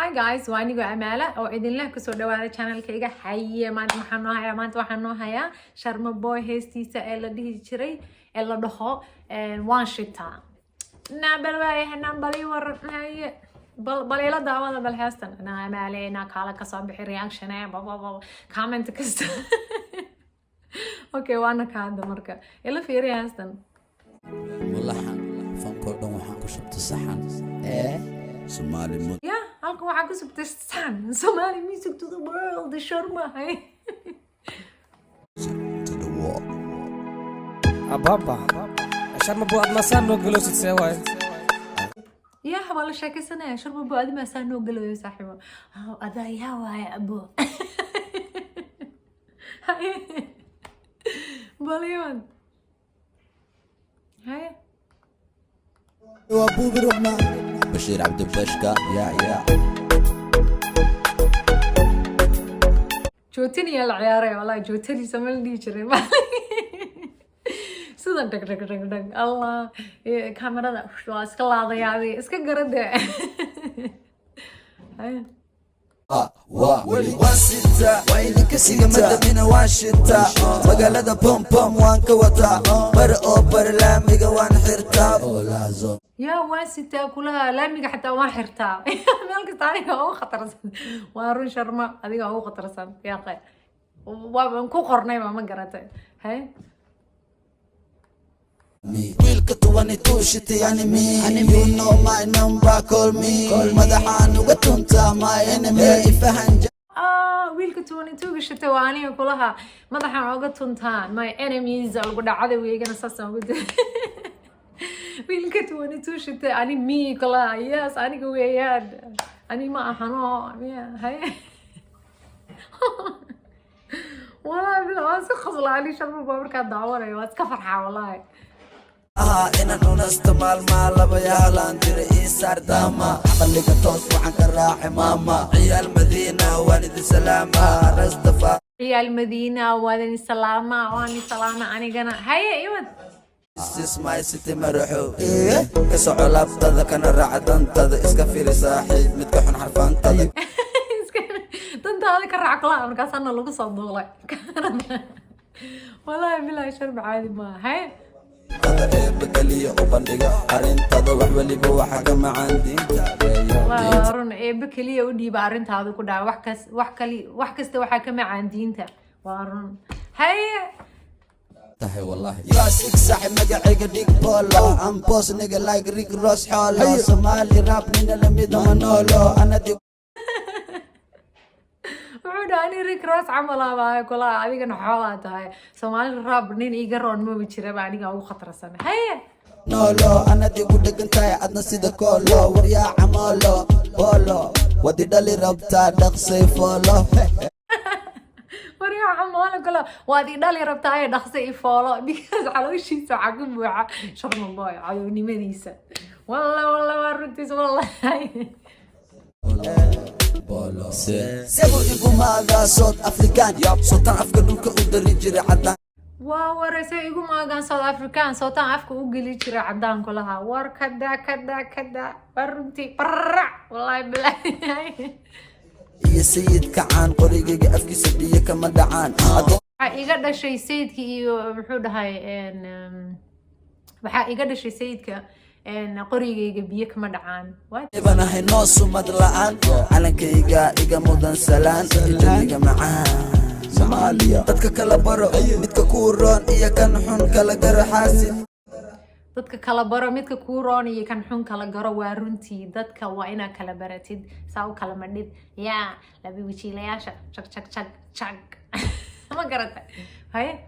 Hi guys, وأنا جو أمالة أو إذن الله كسر دوالة channel كيجا حية ما نحنو هيا ما نحنو هيا شرم بوي هستي سأل دي شري إلا دخو وان شتا نابل واي هنبلي ور هاي بل لا دعوة بالحسن أنا أمالة أنا كالا كصبح رياكشن بابا كومنت كست أوكي وأنا كهذا مركا إلا في رياكشن والله فانكردون waxaan ku shubtay saxan Somali mud yeah halka waxaan ku subtay saxan Somali music to the world sharma hay to the wall ababa sharma buu ad masaan noo galoosid seeway يا والله شاكي سنة شرب أبو أدم أسانو قلوا يا صاحبه أذا يا واي أبو بليون هاي وابو برمنا بشير عبد البشكا يا جوتني يا العيارة والله جوتني سمل دي جري سودان دق دق دق دق الله كاميرا ده شو اسكلا ضياعي اسك قرده هاي واستا ويلك سيغا مدبنا واشتا مقالة بوم بوم وانك وطا بر اوبر لاميغا وان حرتا يا واستا كلها لاميغا حتى وان حرتا مالك تاني هو خطر وارون شرما هذيك هو خطر سن يا اخي وانكو قرني ما قرته هاي wiilka tuwani tuushita yani me you know my number call me madaxaan uga tuntaa my enemy ifahan wiilka 22 shita waaniga kulaha madaxaan uga tuntaa my enemies ugu dhacada weegana saasaan ugu wiilka 22 shita ani me kulaha yes aniga weeyaan ani ma ahano hay والله بالعكس خصل علي شرب بابركا دعوة واسكا فرحة والله إن نستمال ما لبيا لاندير إيسار داما خليك توس وعن كراحي ماما عيال المدينة والد السلامة رستفا عيال المدينة والد السلامة واني سلامة أنا جنا هيا إيوه اسمعي ستي مرحو كسعو لابتذا كان الرعدان تذا اسكافيري صاحب متكحن حرفان تذا انت هذا كرع عقلاء مركز أنا لقو صدولة والله بالله شرب عادي ما هاي هذا بكلية وبندقة أرنتذا وحوليبا وحكا معاندي وارون بكلية ودي بارنت هذا كده وحكست وحكا معاندينتا وارون هاي تحي والله يا سيك صاحب مقعيق ديك بولو ام بوس نيجا لايك ريك روس حولو سومالي راب نينا لميدا منولو أنا دي وعود أنا ريك راس عملها معي كلها أبيك نحولها هاي سومالي راب نين يقرون ما بتشرب يعني أو خطر سنة هاي نولو أنا دي قد كنتاي عدنا سيدا كولو وريا عمولو بولو ودي دالي ربطا دقسي فولو وريا عمالة كلها وادي دالي ربطاي دخسي فولو بيكاز على وشي سعقب وعا شرم الله عيوني مديسة والله ورنتيس والله سيبو إيقو ماغا صوت أفريكان صوتان أفكا دولكا ودري جري عدان ورسي إيقو ماغان صوت أفريكان صوتان أفكا وقلي جري عدان كلها ور كدا ورنتي برع والله بالله يا سيد كعان قريقي أفكي سبية كما دعان iga dhashay sayidka iyo muxuu dhahay waxa iga dhashay sayidka qorigayga biyo kama dhacaan ibana hayno sumad la'aan calankayga iga mudan salaan janiga macaan Soomaaliya dadka kala baro midka ku roon iyo kan xun kala garo xaasid dadka kala baro midka ku roon iyo kan xun kala garo waa runtii dadka waa ina kala baratid saa u kala madhid yaa labi wijiilayaasha chak ما قرأت هاي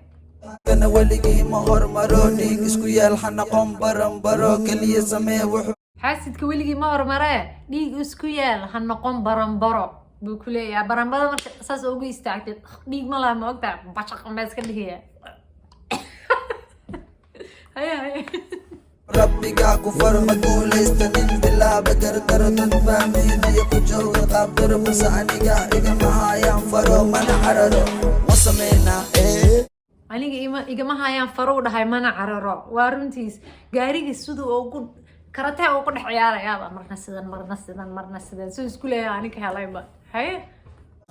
أنا ولقي ما هرمرو ديك اسكو يالحنا قوم برو كلية سمي وحو حاسد كوليجي ما هرمرة ديك اسكو يالحنا قوم برو بكل يا برو أساس أوجي استعجل ديك ملا ما أقدر بشق ماسك اللي هي هاي ربي قاكو فرمقول استنين بلا بقر تردد فامين يكو جو قابر بساني قاقا معايا فرو من عررو وصمينا aniga igama hayaan farow dhahay mana cararo waa runtiis gaariga sidoo ugu karatee uu ku dhex ciyaarayaaba marna sidan soo isku leeyahay aniga helayba haye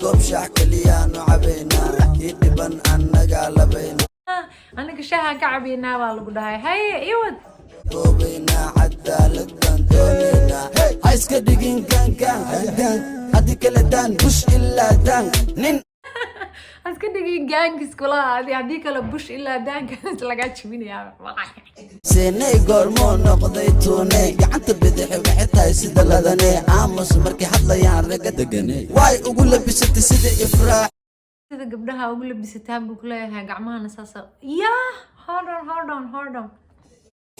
goob shaax keliyaanu cabaynaa kii dhiban annagaa labaynaa aniga shaaha ka cabaynaa baa lagu dhahay haye iwad goobaynaa cadaaladaan doonaynaa ha iska dhigin gaangaan haddii kale daan bush ilaa daan nin aska dhigin gaangis kula haddii kale bush ilaa daankaas lagaa jibinayaa seenay goormoo noqday tuunay gacanta bidixi waxay tahay sida ladanay aamus markay hadlayaan ragga deganay waay ugu labisatay sida ifraax sida gabdhaha ugu labisataan buu ku leeyahay gacmahana saasa yaa hold on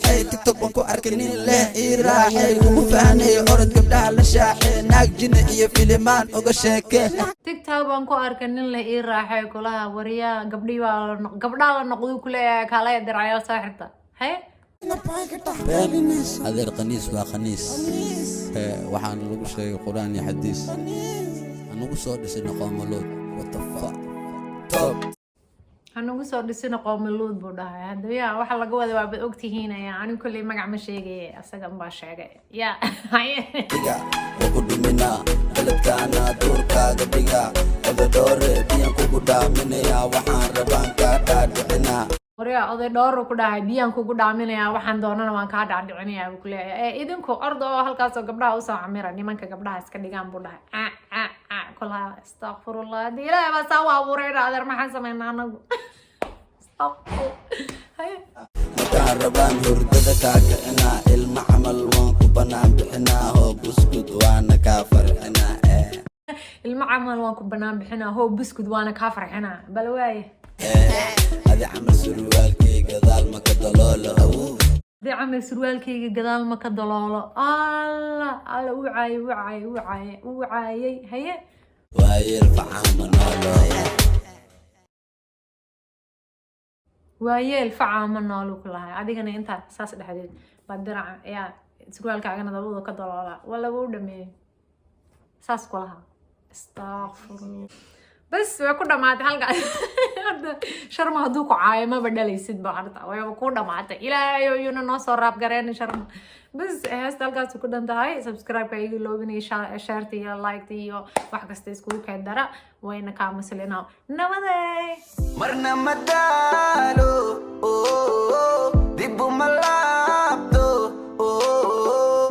hey tiktok baan ku arkay nin leh ii raaxay ugu fahnay orod gabdhaha la shaaxay naag jina iyo filimaan uga sheeke tiktok baan ku arkay nin leh ii raaxay kulaha wariyaa gabdhaha la noqdo ku leeyahay kaalaya diraayo saaxirta haye adeer qaniis waa khaniis waxaan lagu sheegay quraan iyo xadiis anugu soo dhisay qoomalood what the fuck top hanugu soo dhisina qoomaluud buu dhahay hadaba yaa waxa laga wada waaba ogtihiin anigu kulli magac ma sheegay asaga baa sheegay yaa diga ku dhimina baladkaana duurkaaga dhiga oday dhoore biyaan kugu dhaaminayaa waxaan rabaan kaa dhaadhicinaa wariyaa oday dhoore ku dhahay biyaan kugu dhaaminayaa waxaan doonana waan kaa dhaadhicinayaa buu ku leeyahay idinku orda oo halkaasoo gabdhaha usoo camira nimanka gabdhaha iska dhigaan buu dhahay kulaha astaqfirullah haddii ilaahay baa saa u abuurayna adeer maxaan samaynaa anagu markaan rabaan hurdada kaa kicinaa ilma camal waan ku banaan bixinaa hoo buskud waana kaa farxinaa ilma camal waan ku banaan bixinaa hoo buskud waana kaa farxinaa bal waaye adi camal surwaalkayga gadaal ma ka daloolo adi camal surwaalkayga gadaal ma ka daloolo alla u caayay haye waayeel facaama noolo waayeel facaama noolu ku lahay adigana intaa saas dhexdeed baa diraca ayaa surwaalkaagana dabadu ka daloola waa lagu dhameeyey saas ku lahaa astaqfirullah bas way ku dhamaatay halkaas hadda sharma hadduu ku caayo maba dhalaysid ba harta wayba ku dhamaatay ilaahayo iyuna noo soo raab gareen sharma bas heesta halkaas ku dhan tahay subscribe-ka iga loobinaya shaarta iyo like-ta iyo wax kasta iskugu keen dara wayna kaa maslina nabaday marna madaalo dib u malaa